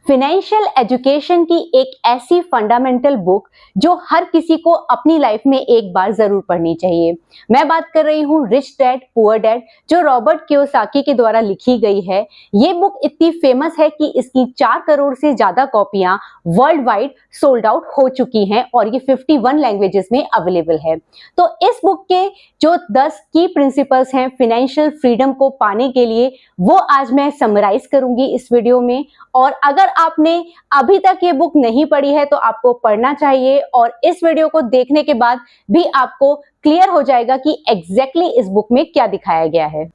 Financial education की एक ऐसी फंडामेंटल बुक जो हर किसी को अपनी लाइफ में एक बार जरूर पढ़नी चाहिए। मैं बात कर रही हूँ रिच डैड पुअर डैड, जो रॉबर्ट कियोसाकी के द्वारा लिखी गई है। ये बुक इतनी फेमस है कि इसकी 4 करोड़ से ज्यादा कॉपियां वर्ल्ड वाइड सोल्ड आउट हो चुकी हैं और ये 51 लैंग्वेजेस में अवेलेबल है। तो इस बुक के जो 10 की प्रिंसिपल्स हैं फाइनेंशियल फ्रीडम को पाने के लिए, वो आज मैं समराइज करूंगी इस वीडियो में। और अगर आपने अभी तक ये बुक नहीं पढ़ी है तो आपको पढ़ना चाहिए, और इस वीडियो को देखने के बाद भी आपको क्लियर हो जाएगा कि एग्जैक्टली इस बुक में क्या दिखाया गया है।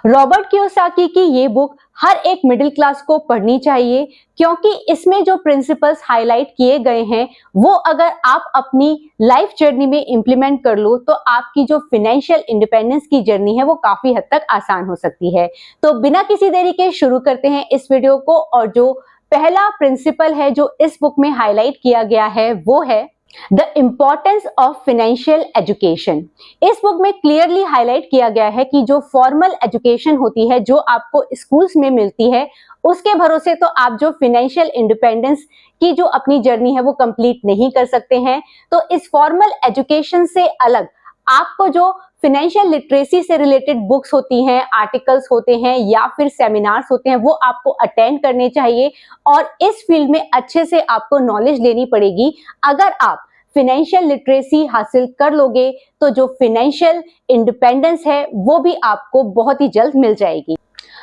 रॉबर्ट कियोसाकी की ये बुक हर एक मिडिल क्लास को पढ़नी चाहिए, क्योंकि इसमें जो प्रिंसिपल्स हाईलाइट किए गए हैं वो अगर आप अपनी लाइफ जर्नी में इंप्लीमेंट कर लो तो आपकी जो फाइनेंशियल इंडिपेंडेंस की जर्नी है वो काफी हद तक आसान हो सकती है। तो बिना किसी देरी के शुरू करते हैं इस वीडियो को। और जो पहला प्रिंसिपल है जो इस बुक में हाईलाइट किया गया है वो है the importance of financial education. इस बुक में क्लियरली हाईलाइट किया गया है कि जो फॉर्मल एजुकेशन होती है, जो आपको स्कूल्स में मिलती है, उसके भरोसे तो आप जो फाइनेंशियल इंडिपेंडेंस की जो अपनी जर्नी है वो कंप्लीट नहीं कर सकते हैं। तो इस फॉर्मल एजुकेशन से अलग आपको जो फाइनेंशियल लिटरेसी से रिलेटेड बुक्स होती हैं, आर्टिकल्स होते हैं या फिर सेमिनार्स होते हैं, वो आपको अटेंड करने चाहिए। और इस फील्ड में अच्छे से आपको नॉलेज लेनी पड़ेगी। अगर आप फाइनेंशियल लिटरेसी हासिल कर लोगे तो जो फाइनेंशियल इंडिपेंडेंस है वो भी आपको बहुत ही जल्द मिल जाएगी।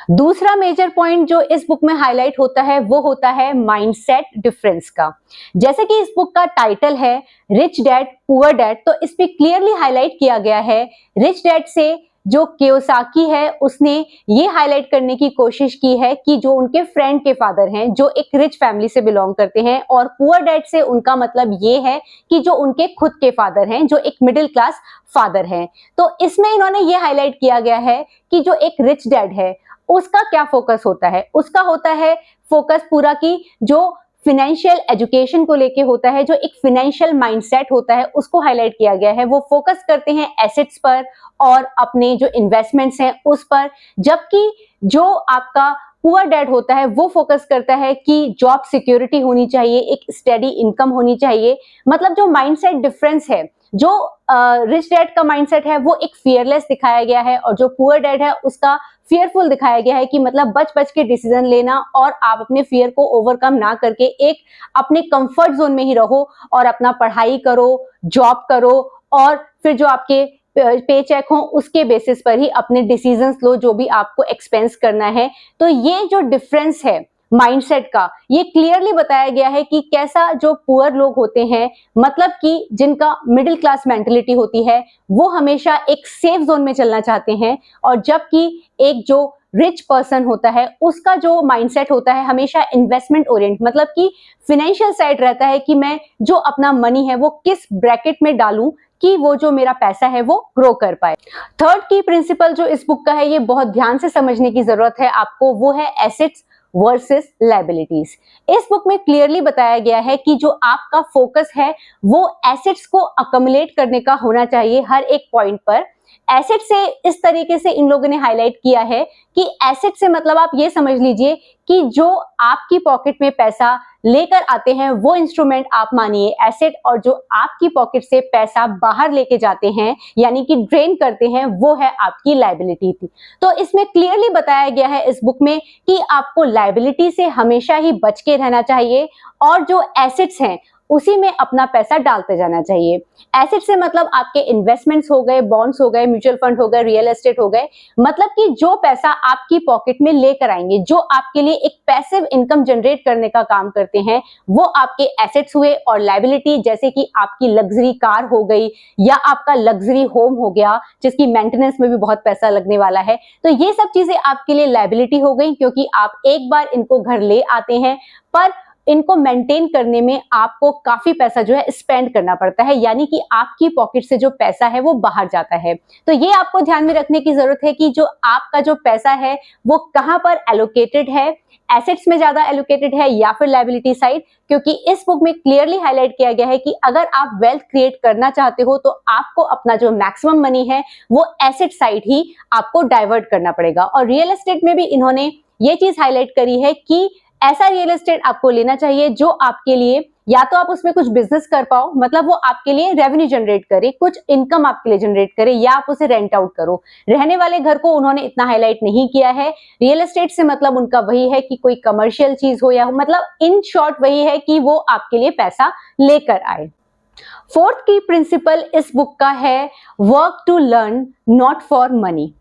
दूसरा मेजर पॉइंट जो इस बुक में हाईलाइट होता है वो होता है माइंडसेट डिफरेंस का। जैसे कि इस बुक का टाइटल है रिच डैड पुअर डैड, तो इस पे क्लियरली हाईलाइट किया गया है। रिच डैड से जो कियोसाकी है उसने ये हाईलाइट करने की कोशिश की है कि जो उनके फ्रेंड के फादर हैं जो एक रिच फैमिली से बिलोंग करते हैं, और पुअर डैड से उनका मतलब ये है कि जो उनके खुद के फादर हैं जो एक मिडिल क्लास फादर हैं। तो इसमें इन्होंने ये हाईलाइट किया गया है कि जो एक रिच डैड है उसका क्या फोकस होता है। उसका होता है फोकस पूरा की जो फाइनेंशियल एजुकेशन को लेके होता है, जो एक फाइनेंशियल माइंडसेट होता है उसको हाईलाइट किया गया है। वो फोकस करते हैं एसेट्स पर और अपने जो इन्वेस्टमेंट्स हैं उस पर, जबकि जो आपका पुअर डैड होता है वो फोकस करता है कि जॉब सिक्योरिटी होनी चाहिए, एक स्टेडी इनकम होनी चाहिए। मतलब जो माइंडसेट डिफरेंस है, जो रिच डैड का माइंडसेट है वो एक फियरलेस दिखाया गया है, और जो पुअर डैड है उसका फियरफुल दिखाया गया है कि मतलब बच बच के डिसीजन लेना और आप अपने फियर को ओवरकम ना करके एक अपने कंफर्ट जोन में ही रहो और अपना पढ़ाई करो, जॉब करो, और फिर जो आपके पे चेक हो उसके बेसिस पर ही अपने डिसीजंस लो जो भी आपको एक्सपेंस करना है। तो ये जो डिफरेंस है माइंडसेट का, ये क्लियरली बताया गया है कि कैसा जो पुअर लोग होते हैं, मतलब कि जिनका मिडिल क्लास मेंटेलिटी होती है, वो हमेशा एक सेफ जोन में चलना चाहते हैं, और जबकि एक जो रिच पर्सन होता है उसका जो माइंडसेट होता है हमेशा इन्वेस्टमेंट ओरिएंट, मतलब कि फाइनेंशियल साइड रहता है कि मैं जो अपना मनी है वो किस ब्रैकेट में डालूं कि वो जो मेरा पैसा है वो ग्रो कर पाए। थर्ड की प्रिंसिपल जो इस बुक का है, ये बहुत ध्यान से समझने की जरूरत है आपको, वो है एसेट्स वर्सेस लायबिलिटीज। इस बुक में क्लियरली बताया गया है कि जो आपका फोकस है वो एसेट्स को अकमुलेट करने का होना चाहिए हर एक पॉइंट पर। एसेट से इस तरीके से इन लोगों ने हाईलाइट किया है कि एसेट से मतलब आप ये समझ लीजिए कि जो आपकी पॉकेट में पैसा लेकर आते हैं वो इंस्ट्रूमेंट आप मानिए एसेट, और जो आपकी पॉकेट से पैसा बाहर लेके जाते हैं यानी कि ड्रेन करते हैं वो है आपकी लायबिलिटी थी। तो इसमें क्लियरली बताया गया है इस बुक में कि आपको लायबिलिटी से हमेशा ही बच के रहना चाहिए, और जो एसेट्स हैं उसी में अपना पैसा डालते जाना चाहिए। एसेट से मतलब आपके इन्वेस्टमेंट्स हो गए, बॉन्ड्स हो गए, म्यूचुअल फंड हो गए, रियल एस्टेट हो गए, मतलब कि जो पैसा आपकी पॉकेट में लेकर आएंगे, जो आपके लिए एक पैसिव इनकम जनरेट करने का काम करते हैं, वो आपके एसेट्स हुए। और लायबिलिटी जैसे कि आपकी लग्जरी कार हो गई या आपका लग्जरी होम हो गया जिसकी मेंटेनेंस में भी बहुत पैसा लगने वाला है, तो ये सब चीजें आपके लिए लायबिलिटी हो गई, क्योंकि आप एक बार इनको घर ले आते हैं पर इनको मेंटेन करने में आपको काफी पैसा जो है स्पेंड करना पड़ता है, यानी कि आपकी पॉकेट से जो पैसा है वो बाहर जाता है। तो ये आपको ध्यान में रखने की जरूरत है कि जो आपका जो पैसा है वो कहां पर एलोकेटेड है, एसेट्स में ज्यादा एलोकेटेड है या फिर लायबिलिटी साइड। क्योंकि इस बुक में क्लियरली हाईलाइट किया गया है कि अगर आप वेल्थ क्रिएट करना चाहते हो तो आपको अपना जो मैक्सिमम मनी है वो एसेट साइड ही आपको डाइवर्ट करना पड़ेगा। और रियल एस्टेट में भी इन्होंने ये चीज हाईलाइट करी है कि ऐसा रियल एस्टेट आपको लेना चाहिए जो आपके लिए या तो आप उसमें कुछ बिजनेस कर पाओ, मतलब वो आपके लिए रेवेन्यू जनरेट करे, कुछ इनकम आपके लिए जनरेट करे, या आप उसे रेंट आउट करो। रहने वाले घर को उन्होंने इतना हाईलाइट नहीं किया है। रियल एस्टेट से मतलब उनका वही है कि कोई कमर्शियल चीज हो, या मतलब इन शॉर्ट वही है कि वो आपके लिए पैसा लेकर आए। फोर्थ की प्रिंसिपल इस बुक का है work to learn not for money.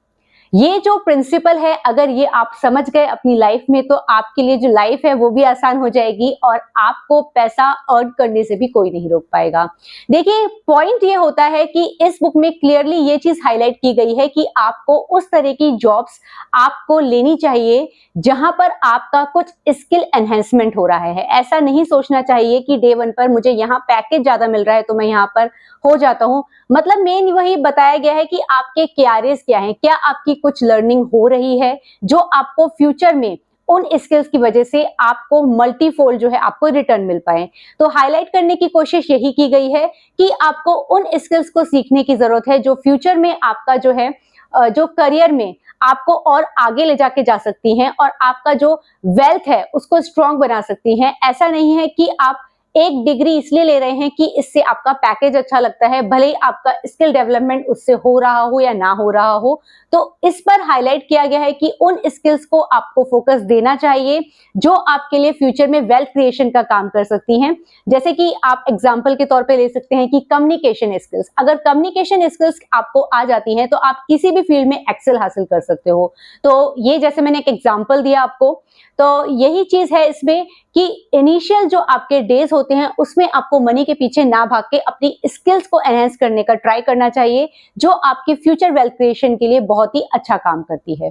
ये जो प्रिंसिपल है, अगर ये आप समझ गए अपनी लाइफ में, तो आपके लिए जो लाइफ है वो भी आसान हो जाएगी और आपको पैसा अर्न करने से भी कोई नहीं रोक पाएगा। देखिए, पॉइंट ये होता है कि इस बुक में क्लियरली ये चीज हाईलाइट की गई है कि आपको उस तरह की जॉब्स आपको लेनी चाहिए जहां पर आपका कुछ स्किल एनहेंसमेंट हो रहा है। ऐसा नहीं सोचना चाहिए कि डे वन पर मुझे यहाँ पैकेज ज्यादा मिल रहा है तो मैं यहाँ पर हो जाता हूँ। मतलब मेन वही बताया गया है कि आपके क्यारियर्स क्या हैं, क्या आपकी कुछ लर्निंग हो रही है जो आपको फ्यूचर में उन स्किल्स की वजह से आपको मल्टीफोल्ड जो है आपको रिटर्न मिल पाए। तो हाईलाइट करने की कोशिश यही की गई है कि आपको उन स्किल्स को सीखने की जरूरत है जो फ्यूचर में आपका जो है जो करियर में आपको और आगे ले जाके जा सकती हैं और आपका जो वेल्थ है उसको स्ट्रांग बना सकती हैं। ऐसा नहीं है कि आप एक डिग्री इसलिए ले रहे हैं कि इससे आपका पैकेज अच्छा लगता है, भले ही आपका स्किल डेवलपमेंट उससे हो रहा हो या ना हो रहा हो। तो इस पर हाईलाइट किया गया है कि उन स्किल्स को आपको फोकस देना चाहिए जो आपके लिए फ्यूचर में वेल्थ क्रिएशन का काम कर सकती हैं। जैसे कि आप एग्जांपल के तौर पे ले सकते हैं कि कम्युनिकेशन स्किल्स, अगर कम्युनिकेशन स्किल्स आपको आ जाती हैं तो आप किसी भी फील्ड में एक्सेल हासिल कर सकते हो। तो ये जैसे मैंने एक एग्जांपल दिया आपको, तो यही चीज है इसमें कि इनिशियल जो आपके डेज होते हैं उसमें आपको मनी के पीछे ना भाग के अपनी स्किल्स को एनहेंस करने का ट्राई करना चाहिए, जो आपके फ्यूचर वेल्थ क्रिएशन के लिए बहुत ही अच्छा काम करती है।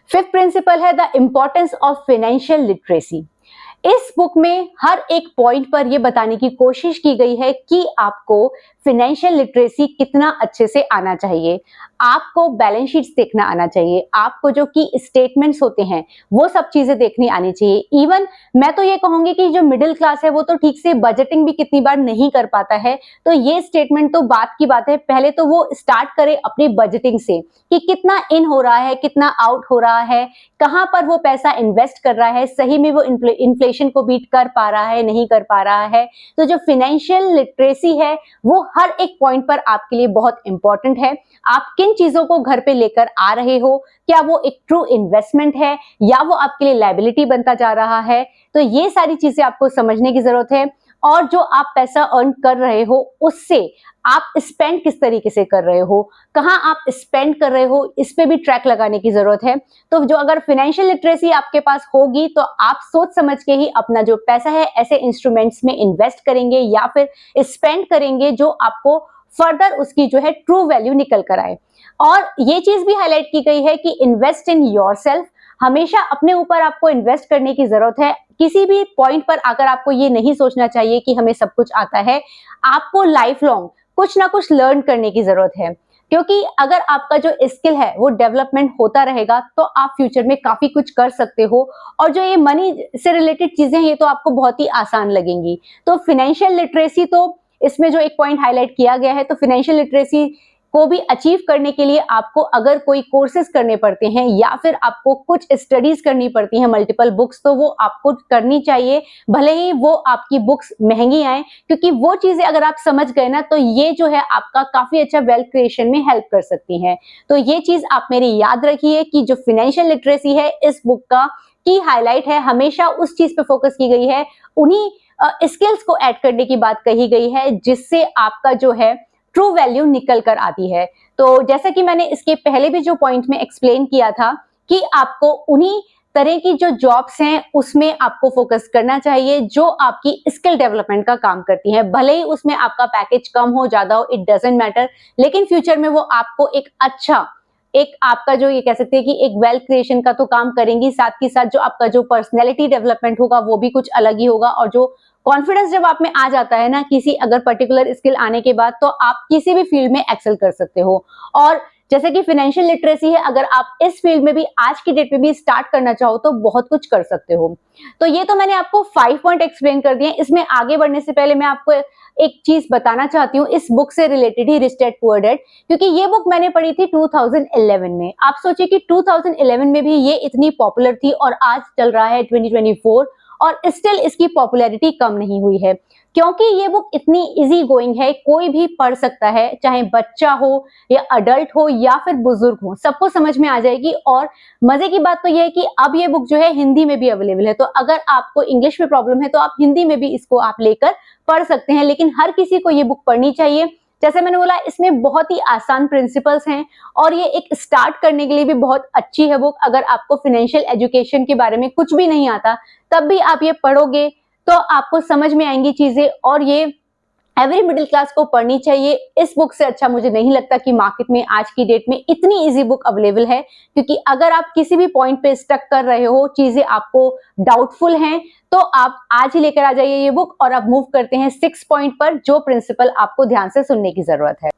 फिफ्थ प्रिंसिपल है the importance of financial literacy. इस बुक में हर एक पॉइंट पर यह बताने की कोशिश की गई है कि आपको फाइनेंशियल लिटरेसी कितना अच्छे से आना चाहिए। आपको बैलेंस शीट्स देखना आना चाहिए, आपको जो की स्टेटमेंट्स होते हैं वो सब चीजें देखनी आनी चाहिए। इवन मैं तो ये कहूंगी कि जो मिडिल क्लास है वो तो ठीक से बजटिंग भी कितनी बार नहीं कर पाता है, तो ये स्टेटमेंट तो बात की बात है। पहले तो वो स्टार्ट करे अपनी बजटिंग से कि कितना इन हो रहा है, कितना आउट हो रहा है, कहां पर वो पैसा इन्वेस्ट कर रहा है, सही में वो इन्फ्लेशन को बीट कर पा रहा है, नहीं कर पा रहा है। तो जो फाइनेंशियल लिटरेसी है वो हर एक पॉइंट पर आपके लिए बहुत इंपॉर्टेंट है। आप किन चीजों को घर पे लेकर आ रहे हो, क्या वो एक ट्रू इन्वेस्टमेंट है या वो आपके लिए लायबिलिटी बनता जा रहा है, तो ये सारी चीजें आपको समझने की जरूरत है। और जो आप पैसा अर्न कर रहे हो उससे आप स्पेंड किस तरीके से कर रहे हो, कहां आप स्पेंड कर रहे हो, इस पे भी ट्रैक लगाने की जरूरत है। तो जो अगर फाइनेंशियल लिटरेसी आपके पास होगी तो आप सोच समझ के ही अपना जो पैसा है ऐसे इंस्ट्रूमेंट्स में इन्वेस्ट करेंगे या फिर स्पेंड करेंगे जो आपको फर्दर उसकी जो है ट्रू वैल्यू निकल कर आए। और ये चीज भी हाईलाइट की गई है कि इन्वेस्ट इन योरसेल्फ, हमेशा अपने ऊपर आपको इन्वेस्ट करने की जरूरत है। किसी भी पॉइंट पर आकर आपको ये नहीं सोचना चाहिए कि हमें सब कुछ आता है, आपको लाइफ लॉन्ग कुछ ना कुछ लर्न करने की जरूरत है। क्योंकि अगर आपका जो स्किल है वो डेवलपमेंट होता रहेगा तो आप फ्यूचर में काफी कुछ कर सकते हो। और जो ये मनी से रिलेटेड चीजें हैं ये तो आपको बहुत ही आसान लगेंगी। तो फाइनेंशियल लिटरेसी, तो इसमें जो एक पॉइंट हाईलाइट किया गया है, तो फाइनेंशियल लिटरेसी को भी अचीव करने के लिए आपको अगर कोई कोर्सेज करने पड़ते हैं या फिर आपको कुछ स्टडीज करनी पड़ती हैं, मल्टीपल बुक्स, तो वो आपको करनी चाहिए, भले ही वो आपकी बुक्स महंगी आए, क्योंकि वो चीजें अगर आप समझ गए ना तो ये जो है आपका काफी अच्छा वेल्थ क्रिएशन में हेल्प कर सकती है। तो ये चीज आप मेरी याद रखिए कि जो फाइनेंशियल लिटरेसी है इस बुक का की हाईलाइट है, हमेशा उस चीज पे फोकस की गई है, उन्हीं स्किल्स को ऐड करने की बात कही गई है जिससे आपका जो है ट्रू वैल्यू निकल कर आती है। तो जैसा कि मैंने इसके पहले भी जो पॉइंट में एक्सप्लेन किया था कि आपको उन्हीं तरह की जो जॉब्स हैं उसमें आपको फोकस करना चाहिए जो आपकी स्किल डेवलपमेंट का काम करती हैं। भले ही उसमें आपका पैकेज कम हो ज्यादा हो, इट डजंट मैटर, लेकिन फ्यूचर में वो आपको एक अच्छा एक आपका जो ये कह सकते हैं कि एक वेल्थ क्रिएशन का तो काम करेंगी, साथ ही साथ जो आपका जो पर्सनैलिटी डेवलपमेंट होगा वो भी कुछ अलग ही होगा। और जो कॉन्फिडेंस जब आप में आ जाता है ना किसी अगर पर्टिकुलर स्किल आने के बाद, तो आप किसी भी फील्ड में एक्सेल कर सकते हो। और जैसे कि फाइनेंशियल लिटरेसी है, अगर आप इस फील्ड में भी आज की डेट में भी स्टार्ट करना चाहो तो बहुत कुछ कर सकते हो। तो ये तो मैंने आपको 5 पॉइंट एक्सप्लेन कर दिए। इसमें आगे बढ़ने से पहले मैं आपको एक चीज बताना चाहती हूँ इस बुक से रिलेटेड ही, रिच डैड पुअर डैड, क्योंकि ये बुक मैंने पढ़ी थी 2011 में। आप सोचिए कि 2011 में भी ये इतनी पॉपुलर थी और आज चल रहा है 2024 और स्टिल इसकी पॉपुलैरिटी कम नहीं हुई है, क्योंकि ये बुक इतनी इजी गोइंग है, कोई भी पढ़ सकता है, चाहे बच्चा हो या अडल्ट हो या फिर बुजुर्ग हो, सबको समझ में आ जाएगी। और मजे की बात तो ये है कि अब ये बुक जो है हिंदी में भी अवेलेबल है, तो अगर आपको इंग्लिश में प्रॉब्लम है तो आप हिंदी में भी इसको आप लेकर पढ़ सकते हैं। लेकिन हर किसी को ये बुक पढ़नी चाहिए। जैसे मैंने बोला, इसमें बहुत ही आसान प्रिंसिपल्स हैं और ये एक स्टार्ट करने के लिए भी बहुत अच्छी है बुक। अगर आपको फाइनेंशियल एजुकेशन के बारे में कुछ भी नहीं आता, तब भी आप ये पढ़ोगे तो आपको समझ में आएंगी चीजें, और ये एवरी मिडिल क्लास को पढ़नी चाहिए। इस बुक से अच्छा मुझे नहीं लगता कि मार्केट में आज की डेट में इतनी इजी बुक अवेलेबल है, क्योंकि अगर आप किसी भी पॉइंट पे स्टक कर रहे हो, चीजें आपको डाउटफुल हैं, तो आप आज ही लेकर आ जाइए ये बुक। और अब मूव करते हैं 6 पॉइंट पर, जो प्रिंसिपल आपको ध्यान से सुनने की जरूरत है,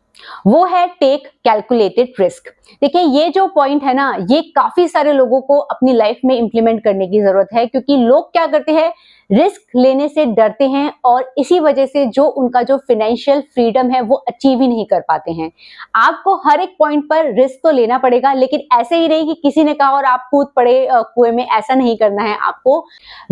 वो है टेक कैलकुलेटेड रिस्क। देखिए, ये जो पॉइंट है ना, ये काफी सारे लोगों को अपनी लाइफ में इंप्लीमेंट करने की जरूरत है, क्योंकि लोग क्या करते हैं, रिस्क लेने से डरते हैं और इसी वजह से जो उनका जो फाइनेंशियल फ्रीडम है वो अचीव ही नहीं कर पाते हैं। आपको हर एक पॉइंट पर रिस्क तो लेना पड़ेगा, लेकिन ऐसे ही नहीं कि किसी ने कहा और आप कूद पड़े कुएं में, ऐसा नहीं करना है। आपको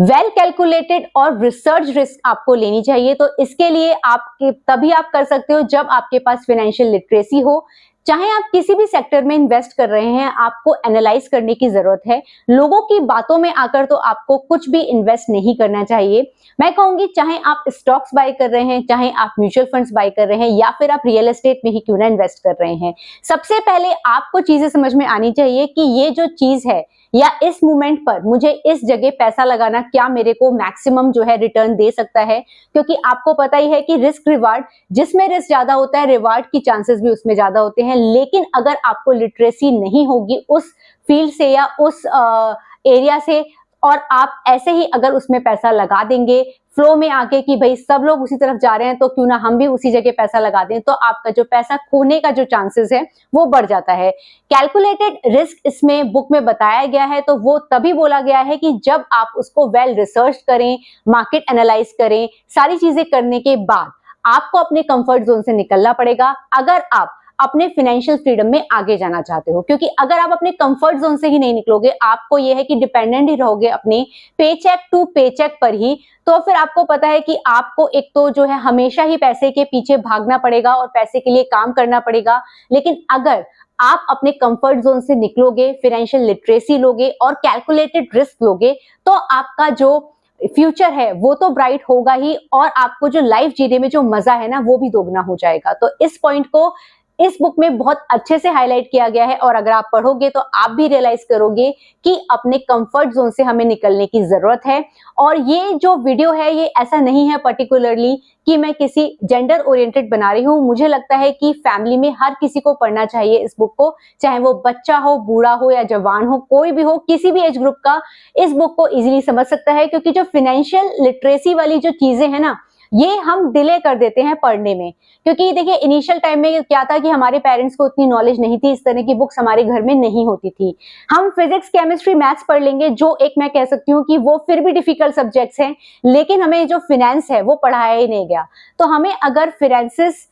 वेल कैलकुलेटेड और रिसर्च रिस्क आपको लेनी चाहिए। तो इसके लिए आपके तभी आप कर सकते हो जब आपके पास फाइनेंशियल लिटरेसी हो। चाहे आप किसी भी सेक्टर में इन्वेस्ट कर रहे हैं, आपको एनालाइज करने की जरूरत है। लोगों की बातों में आकर तो आपको कुछ भी इन्वेस्ट नहीं करना चाहिए। मैं कहूंगी, चाहे आप स्टॉक्स बाय कर रहे हैं, चाहे आप म्यूचुअल फंड्स बाय कर रहे हैं, या फिर आप रियल एस्टेट में ही क्यों ना इन्वेस्ट कर रहे हैं, सबसे पहले आपको चीजें समझ में आनी चाहिए कि ये जो चीज है या इस मूवमेंट पर मुझे इस जगह पैसा लगाना क्या मेरे को मैक्सिमम जो है रिटर्न दे सकता है। क्योंकि आपको पता ही है कि रिस्क रिवार्ड, जिसमें रिस्क ज्यादा होता है, रिवार्ड की चांसेस भी उसमें ज्यादा होते हैं। लेकिन अगर आपको लिटरेसी नहीं होगी उस फील्ड से या उस एरिया से, और आप ऐसे ही अगर उसमें पैसा लगा देंगे फ्लो में आके कि भाई सब लोग उसी तरफ जा रहे हैं तो क्यों ना हम भी उसी जगह पैसा लगा दें, तो आपका जो पैसा खोने का जो चांसेस है वो बढ़ जाता है। कैलकुलेटेड रिस्क इसमें बुक में बताया गया है, तो वो तभी बोला गया है कि जब आप उसको वेल रिसर्च करें, मार्केट एनालाइज करें, सारी चीजें करने के बाद आपको अपने कंफर्ट जोन से निकलना पड़ेगा, अगर आप अपने फाइनेंशियल फ्रीडम में आगे जाना चाहते हो। क्योंकि अगर आप अपने कंफर्ट जोन से ही नहीं निकलोगे, आपको यह है कि डिपेंडेंट ही रहोगे अपने पेचेक टू पेचेक पर ही, तो फिर आपको पता है कि आपको एक तो जो है हमेशा ही पैसे के पीछे भागना पड़ेगा और पैसे के लिए काम करना पड़ेगा। लेकिन अगर आप अपने कंफर्ट जोन से निकलोगे, फाइनेंशियल लिटरेसी लोगे और कैलकुलेटेड रिस्क लोगे, तो आपका जो फ्यूचर है वो तो ब्राइट होगा ही, और आपको जो लाइफ जीने में जो मजा है ना, वो भी दोगुना हो जाएगा। तो इस पॉइंट को इस बुक में बहुत अच्छे से हाईलाइट किया गया है, और अगर आप पढ़ोगे तो आप भी रियलाइज करोगे कि अपने कंफर्ट जोन से हमें निकलने की जरूरत है। और ये जो वीडियो है, ये ऐसा नहीं है पर्टिकुलरली कि मैं किसी जेंडर ओरिएंटेड बना रही हूँ। मुझे लगता है कि फैमिली में हर किसी को पढ़ना चाहिए इस बुक को, चाहे वो बच्चा हो, बूढ़ा हो या जवान हो, कोई भी हो, किसी भी एज ग्रुप का इस बुक को इजीली समझ सकता है। क्योंकि जो फाइनेंशियल लिटरेसी वाली जो चीजें हैं ना, ये हम डिले कर देते हैं पढ़ने में। क्योंकि देखिए, इनिशियल टाइम में क्या था कि हमारे पेरेंट्स को उतनी नॉलेज नहीं थी, इस तरह की बुक्स हमारे घर में नहीं होती थी। हम फिजिक्स, केमिस्ट्री, मैथ्स पढ़ लेंगे, जो एक मैं कह सकती हूँ कि वो फिर भी डिफिकल्ट सब्जेक्ट्स हैं, लेकिन हमें जो फिनेंस है वो पढ़ाया ही नहीं गया। तो हमें अगर फिनेंसिस,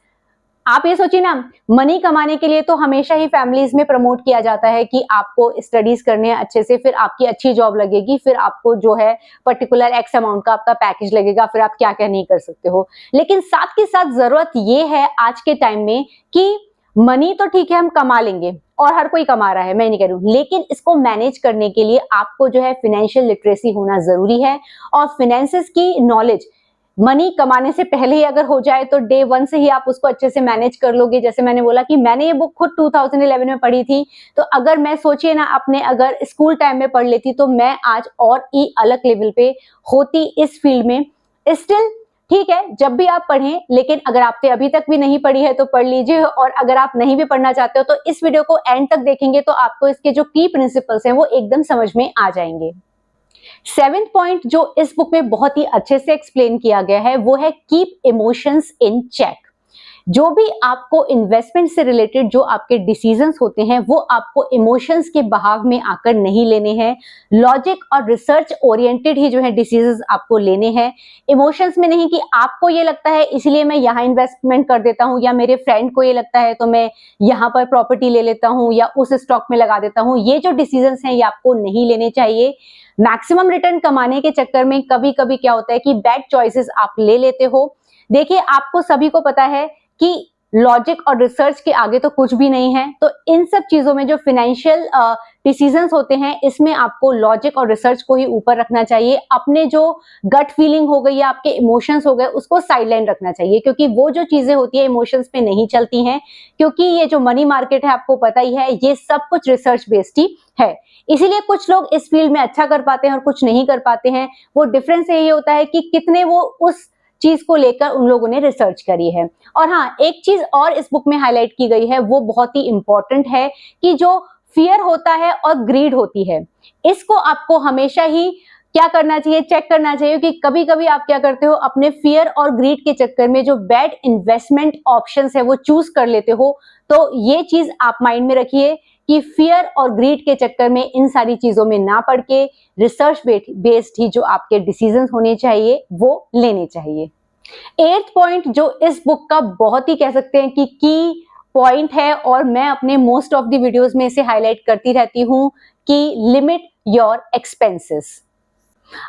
आप ये सोचिए ना, मनी कमाने के लिए तो हमेशा ही फैमिलीज में प्रमोट किया जाता है कि आपको स्टडीज करने हैं अच्छे से, फिर आपकी अच्छी जॉब लगेगी, फिर आपको जो है पर्टिकुलर एक्स अमाउंट का आपका पैकेज लगेगा, फिर आप क्या क्या नहीं कर सकते हो। लेकिन साथ के साथ जरूरत ये है आज के टाइम में कि मनी तो ठीक है हम कमा लेंगे, और हर कोई कमा रहा है, मैं नहीं कह रही हूँ, लेकिन इसको मैनेज करने के लिए आपको जो है फाइनेंशियल लिटरेसी होना जरूरी है। और फाइनेंसेस की नॉलेज मनी कमाने से पहले ही अगर हो जाए तो डे वन से ही आप उसको अच्छे से मैनेज कर लोगे। जैसे मैंने बोला कि मैंने ये बुक खुद 2011 में पढ़ी थी, तो अगर मैं सोचिए ना, अपने अगर स्कूल टाइम में पढ़ लेती तो मैं आज और ही अलग लेवल पे होती इस फील्ड में। स्टिल ठीक है, जब भी आप पढ़ें, लेकिन अगर आपने अभी तक भी नहीं पढ़ी है तो पढ़ लीजिए, और अगर आप नहीं भी पढ़ना चाहते हो तो इस वीडियो को एंड तक देखेंगे तो आपको इसके जो की प्रिंसिपल्स हैं वो एकदम समझ में आ जाएंगे। 7th पॉइंट जो इस बुक में बहुत ही अच्छे से एक्सप्लेन किया गया है वो है कीप इमोशंस इन चेक। जो भी आपको इन्वेस्टमेंट से रिलेटेड जो आपके डिसीजंस होते हैं वो आपको इमोशंस के बहाव में आकर नहीं लेने हैं। लॉजिक और रिसर्च ओरिएंटेड ही जो है डिसीजंस आपको लेने हैं, इमोशंस में नहीं कि आपको ये लगता है इसलिए मैं यहाँ इन्वेस्टमेंट कर देता हूँ, या मेरे फ्रेंड को ये लगता है तो मैं यहाँ पर प्रॉपर्टी ले लेता हूँ या उस स्टॉक में लगा देता हूँ। ये जो डिसीजंस हैं ये आपको नहीं लेने चाहिए। मैक्सिमम रिटर्न कमाने के चक्कर में कभी कभी क्या होता है कि बैड चॉइसेस आप ले लेते हो। देखिए, आपको सभी को पता है कि लॉजिक और रिसर्च के आगे तो कुछ भी नहीं है, तो इन सब चीजों में जो फाइनेंशियल डिसीजंस होते हैं इसमें आपको लॉजिक और रिसर्च को ही ऊपर रखना चाहिए। अपने जो गट फीलिंग हो गई या आपके इमोशंस हो गए उसको साइडलाइन रखना चाहिए, क्योंकि वो जो चीजें होती है इमोशंस पे नहीं चलती हैं। क्योंकि ये जो मनी मार्केट है आपको पता ही है, ये सब कुछ रिसर्च बेस्ड ही है। इसीलिए कुछ लोग इस फील्ड में अच्छा कर पाते हैं और कुछ नहीं कर पाते हैं। वो डिफरेंस यही होता है कि कितने वो उस चीज को लेकर उन लोगों ने रिसर्च करी है। और हाँ, एक चीज और इस बुक में हाईलाइट की गई है, वो बहुत ही इंपॉर्टेंट है कि जो फियर होता है और ग्रीड होती है, इसको आपको हमेशा ही क्या करना चाहिए, चेक करना चाहिए कि कभी कभी आप क्या करते हो, अपने फियर और ग्रीड के चक्कर में जो बैड इन्वेस्टमेंट ऑप्शंस है वो चूज कर लेते हो। तो ये चीज आप माइंड में रखिए कि फियर और ग्रीड के चक्कर में इन सारी चीजों में ना पड़ के रिसर्च बेस्ड ही जो आपके डिसीजंस होने चाहिए वो लेने चाहिए। 8th पॉइंट जो इस बुक का बहुत ही कह सकते हैं कि की पॉइंट है, और मैं अपने मोस्ट ऑफ द वीडियोस में इसे हाईलाइट करती रहती हूं, कि limit your expenses.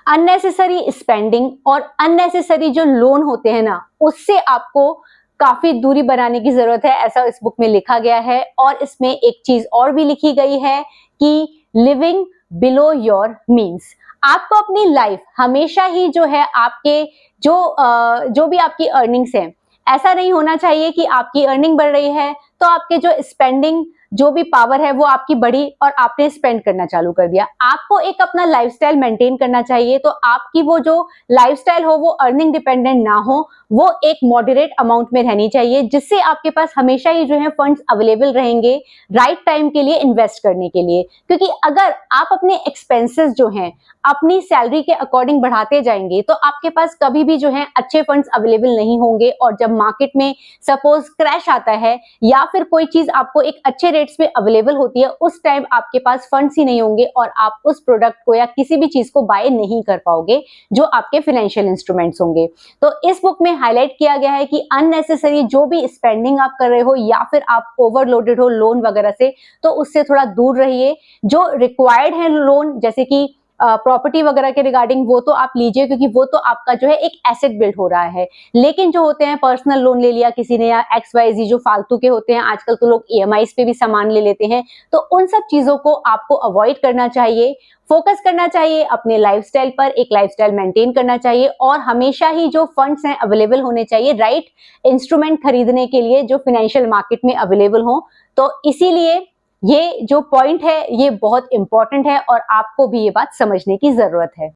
Unnecessary spending और अननेसेसरी जो लोन होते हैं ना, उससे आपको काफी दूरी बनाने की जरूरत है, ऐसा इस बुक में लिखा गया है। और इसमें एक चीज और भी लिखी गई है कि लिविंग बिलो योर मीन्स। आपको अपनी लाइफ हमेशा ही जो है आपके जो भी आपकी अर्निंग्स है, ऐसा नहीं होना चाहिए कि आपकी अर्निंग बढ़ रही है तो आपके जो स्पेंडिंग जो भी पावर है वो आपकी बढ़ी और आपने स्पेंड करना चालू कर दिया। आपको एक अपना लाइफस्टाइल मेंटेन करना चाहिए, तो आपकी वो जो लाइफस्टाइल हो वो अर्निंग डिपेंडेंट ना हो, वो एक मॉडरेट अमाउंट में रहनी चाहिए, जिससे आपके पास हमेशा ही जो है फंड्स अवेलेबल रहेंगे राइट टाइम के लिए इन्वेस्ट करने के लिए। क्योंकि अगर आप अपने एक्सपेंसेस जो हैं अपनी सैलरी के अकॉर्डिंग बढ़ाते जाएंगे तो आपके पास कभी भी जो है अच्छे फंड्स अवेलेबल नहीं होंगे, और जब मार्केट में सपोज क्रैश आता है या फिर कोई चीज आपको एक अच्छे रेट्स पे अवेलेबल होती है, उस टाइम आपके पास फंड्स ही नहीं होंगे और आप उस प्रोडक्ट को या किसी भी चीज को बाय नहीं कर पाओगे जो आपके फाइनेंशियल इंस्ट्रूमेंट्स होंगे। तो इस बुक में हाईलाइट किया गया है कि अननेसेसरी जो भी स्पेंडिंग आप कर रहे हो या फिर आप ओवरलोडेड हो लोन वगैरह से, तो उससे थोड़ा दूर रहिए। जो रिक्वायर्ड है लोन, जैसे कि प्रॉपर्टी वगैरह के रिगार्डिंग, वो तो आप लीजिए क्योंकि वो तो आपका जो है एक एसेट बिल्ड हो रहा है। लेकिन जो होते हैं पर्सनल लोन ले लिया किसी ने या XYZ जो फालतू के होते हैं, आजकल तो लोग EMIs पे भी सामान ले लेते हैं, तो उन सब चीजों को आपको अवॉइड करना चाहिए। फोकस करना चाहिए अपने लाइफस्टाइल पर, एक लाइफस्टाइल मेंटेन करना चाहिए, और हमेशा ही जो फंड्स हैं अवेलेबल होने चाहिए राइट इंस्ट्रूमेंट खरीदने के लिए जो फाइनेंशियल मार्केट में अवेलेबल हो। तो इसीलिए ये जो पॉइंट है ये बहुत इंपॉर्टेंट है और आपको भी ये बात समझने की जरूरत है।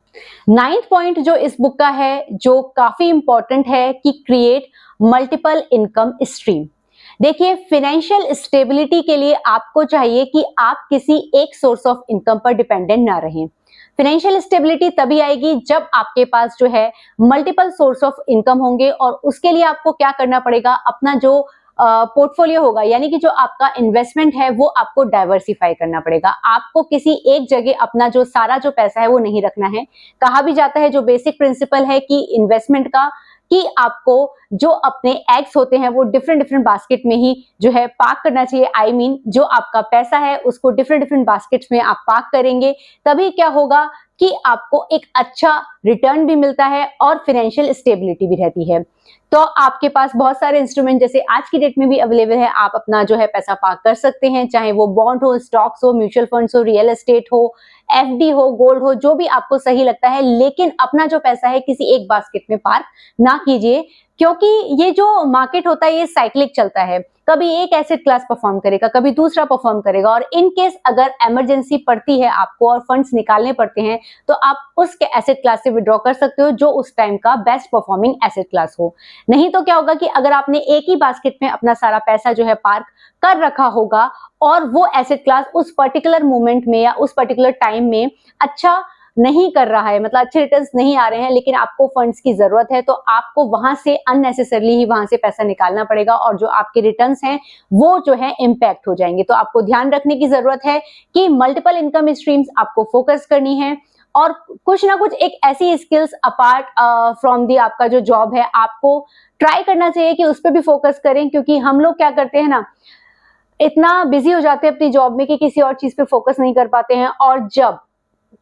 9th पॉइंट जो इस बुक का है, जो काफी इंपॉर्टेंट है, कि क्रिएट मल्टीपल इनकम स्ट्रीम। देखिए, फाइनेंशियल स्टेबिलिटी के लिए आपको चाहिए कि आप किसी एक सोर्स ऑफ इनकम पर डिपेंडेंट ना रहें। फाइनेंशियल स्टेबिलिटी तभी आएगी जब आपके पास जो है मल्टीपल सोर्स ऑफ इनकम होंगे, और उसके लिए आपको क्या करना पड़ेगा, अपना जो पोर्टफोलियो होगा, यानी कि जो आपका इन्वेस्टमेंट है वो आपको डाइवर्सिफाई करना पड़ेगा। आपको किसी एक जगह अपना जो सारा जो पैसा है वो नहीं रखना है। कहा भी जाता है, जो बेसिक प्रिंसिपल है कि इन्वेस्टमेंट का, कि आपको जो अपने एग्स होते हैं वो डिफरेंट डिफरेंट बास्केट में ही जो है पार्क करना चाहिए। आई मीन जो आपका पैसा है उसको डिफरेंट डिफरेंट बास्केट्स में आप पार्क करेंगे, तभी क्या होगा कि आपको एक अच्छा रिटर्न भी मिलता है और फाइनेंशियल स्टेबिलिटी भी रहती है। तो आपके पास बहुत सारे इंस्ट्रूमेंट जैसे आज की डेट में भी अवेलेबल है, आप अपना जो है पैसा पार्क कर सकते हैं, चाहे वो बॉन्ड हो, स्टॉक्स हो, म्यूचुअल फंड्स हो, रियल एस्टेट हो, FD हो, गोल्ड हो, जो भी आपको सही लगता है। लेकिन अपना जो पैसा है किसी एक बास्केट में पार्क ना कीजिए, क्योंकि ये जो मार्केट होता है ये साइक्लिक चलता है। कभी एक एसेट क्लास परफॉर्म करेगा, कभी दूसरा परफॉर्म करेगा, और इन केस अगर इमरजेंसी पड़ती है आपको और फंड्स निकालने पड़ते हैं, तो आप उस एसेट क्लास से विड्रॉ कर सकते हो जो उस टाइम का बेस्ट परफॉर्मिंग एसेट क्लास हो। नहीं तो क्या होगा कि अगर आपने एक ही बास्केट में अपना सारा पैसा जो है पार्क कर रखा होगा और वो एसेट क्लास उस पर्टिकुलर मोमेंट में या उस पर्टिकुलर टाइम में अच्छा नहीं कर रहा है, मतलब अच्छे रिटर्न्स नहीं आ रहे हैं, लेकिन आपको फंड्स की जरूरत है, तो आपको वहां से अननेसेसरली ही वहां से पैसा निकालना पड़ेगा और जो आपके रिटर्न्स हैं वो जो है इम्पैक्ट हो जाएंगे। तो आपको ध्यान रखने की जरूरत है कि मल्टीपल इनकम स्ट्रीम्स आपको फोकस करनी है और कुछ ना कुछ एक ऐसी स्किल्स अपार्ट फ्रॉम दी आपका जो जॉब है आपको ट्राई करना चाहिए कि उस पर भी फोकस करें, क्योंकि हम लोग क्या करते हैं ना, इतना बिजी हो जाते हैं अपनी जॉब में कि किसी और चीज पे फोकस नहीं कर पाते हैं, और जब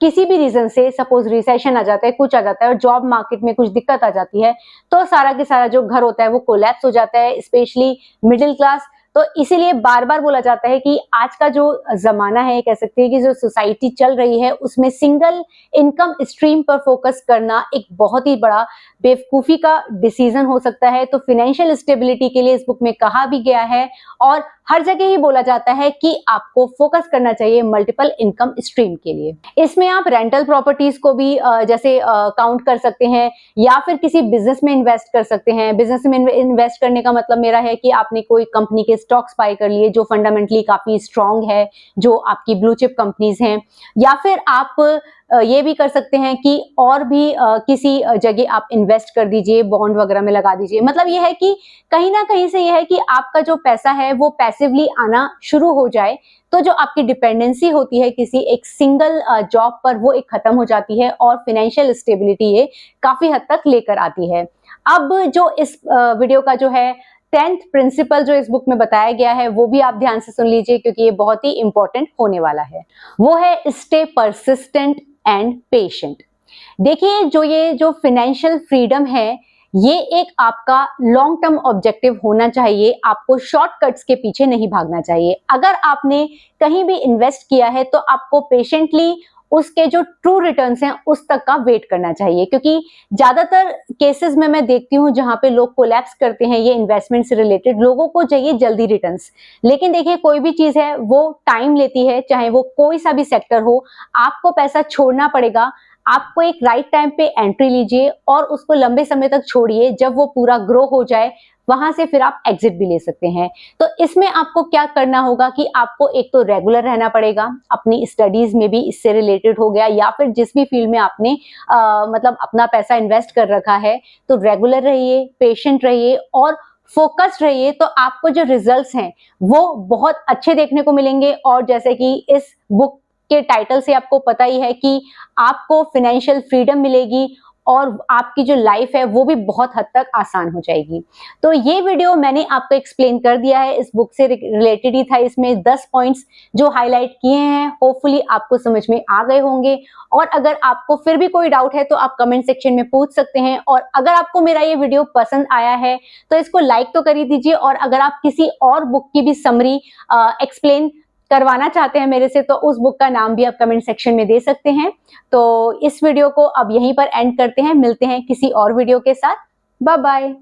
किसी भी रीजन से सपोज रिसेशन आ जाता है, कुछ आ जाता है और जॉब मार्केट में कुछ दिक्कत आ जाती है, तो सारा के सारा जो घर होता है वो कोलैप्स हो जाता है, स्पेशली मिडिल क्लास। तो इसीलिए बार बार बोला जाता है कि आज का जो जमाना है, कह सकते हैं कि जो सोसाइटी चल रही है उसमें सिंगल इनकम स्ट्रीम पर फोकस करना एक बहुत ही बड़ा बेवकूफी का डिसीजन हो सकता है। तो फाइनेंशियल स्टेबिलिटी के लिए इस बुक में कहा भी गया है और हर जगह ही बोला जाता है कि आपको फोकस करना चाहिए मल्टीपल इनकम स्ट्रीम के लिए। इसमें आप रेंटल प्रॉपर्टीज को भी जैसे काउंट कर सकते हैं या फिर किसी बिजनेस में इन्वेस्ट कर सकते हैं। बिजनेस में इन्वेस्ट करने का मतलब मेरा है कि आपने कोई कंपनी के स्टॉक्स बाय कर लिए जो फंडामेंटली काफी स्ट्रांग है, जो आपकी ब्लू चिप कंपनीज हैं, या फिर आप ये भी कर सकते हैं कि और भी किसी जगह आप इन्वेस्ट कर दीजिए, बॉन्ड वगैरह में लगा दीजिए। मतलब ये है कि कहीं ना कहीं से ये है कि आपका जो पैसा है वो पैसिवली आना शुरू हो जाए, तो जो आपकी डिपेंडेंसी होती है किसी एक सिंगल जॉब पर वो एक खत्म हो जाती है और फाइनेंशियल स्टेबिलिटी ये काफी हद तक लेकर आती है। अब जो इस वीडियो का जो है 10th प्रिंसिपल जो इस बुक में बताया गया है वो भी आप ध्यान से सुन लीजिए, क्योंकि ये बहुत ही इंपॉर्टेंट होने वाला है। वो है स्टे परसिस्टेंट एंड पेशेंट। देखिए, जो फाइनेंशियल फ्रीडम है ये एक आपका लॉन्ग टर्म ऑब्जेक्टिव होना चाहिए, आपको शॉर्टकट्स के पीछे नहीं भागना चाहिए। अगर आपने कहीं भी इन्वेस्ट किया है तो आपको पेशेंटली उसके जो ट्रू रिटर्न्स हैं उस तक का वेट करना चाहिए, क्योंकि ज्यादातर केसेस में मैं देखती हूँ जहां पे लोग कोलैप्स करते हैं ये इन्वेस्टमेंट से रिलेटेड, लोगों को चाहिए जल्दी रिटर्न्स। लेकिन देखिए, कोई भी चीज है वो टाइम लेती है, चाहे वो कोई सा भी सेक्टर हो, आपको पैसा छोड़ना पड़ेगा। आपको एक राइट टाइम पे एंट्री लीजिए और उसको लंबे समय तक छोड़िए, जब वो पूरा ग्रो हो जाए वहां से फिर आप एग्जिट भी ले सकते हैं। तो इसमें आपको क्या करना होगा कि आपको एक तो रेगुलर रहना पड़ेगा, अपनी स्टडीज में भी इससे रिलेटेड हो गया या फिर जिस भी फील्ड में आपने मतलब अपना पैसा इन्वेस्ट कर रखा है, तो रेगुलर रहिए, पेशेंट रहिए और फोकस्ड रहिए, तो आपको जो रिजल्ट्स हैं वो बहुत अच्छे देखने को मिलेंगे। और जैसे कि इस बुक के टाइटल से आपको पता ही है कि आपको फाइनेंशियल फ्रीडम मिलेगी और आपकी जो लाइफ है वो भी बहुत हद तक आसान हो जाएगी। तो ये वीडियो मैंने आपको एक्सप्लेन कर दिया है, इस बुक से रिलेटेड ही था। इसमें 10 पॉइंट्स जो हाईलाइट किए हैं, होपफुली आपको समझ में आ गए होंगे। और अगर आपको फिर भी कोई डाउट है तो आप कमेंट सेक्शन में पूछ सकते हैं। और अगर आपको मेरा ये वीडियो पसंद आया है तो इसको लाइक तो कर ही दीजिए, और अगर आप किसी और बुक की भी समरी एक्सप्लेन करवाना चाहते हैं मेरे से तो उस बुक का नाम भी आप कमेंट सेक्शन में दे सकते हैं। तो इस वीडियो को अब यहीं पर एंड करते हैं, मिलते हैं किसी और वीडियो के साथ। Bye bye.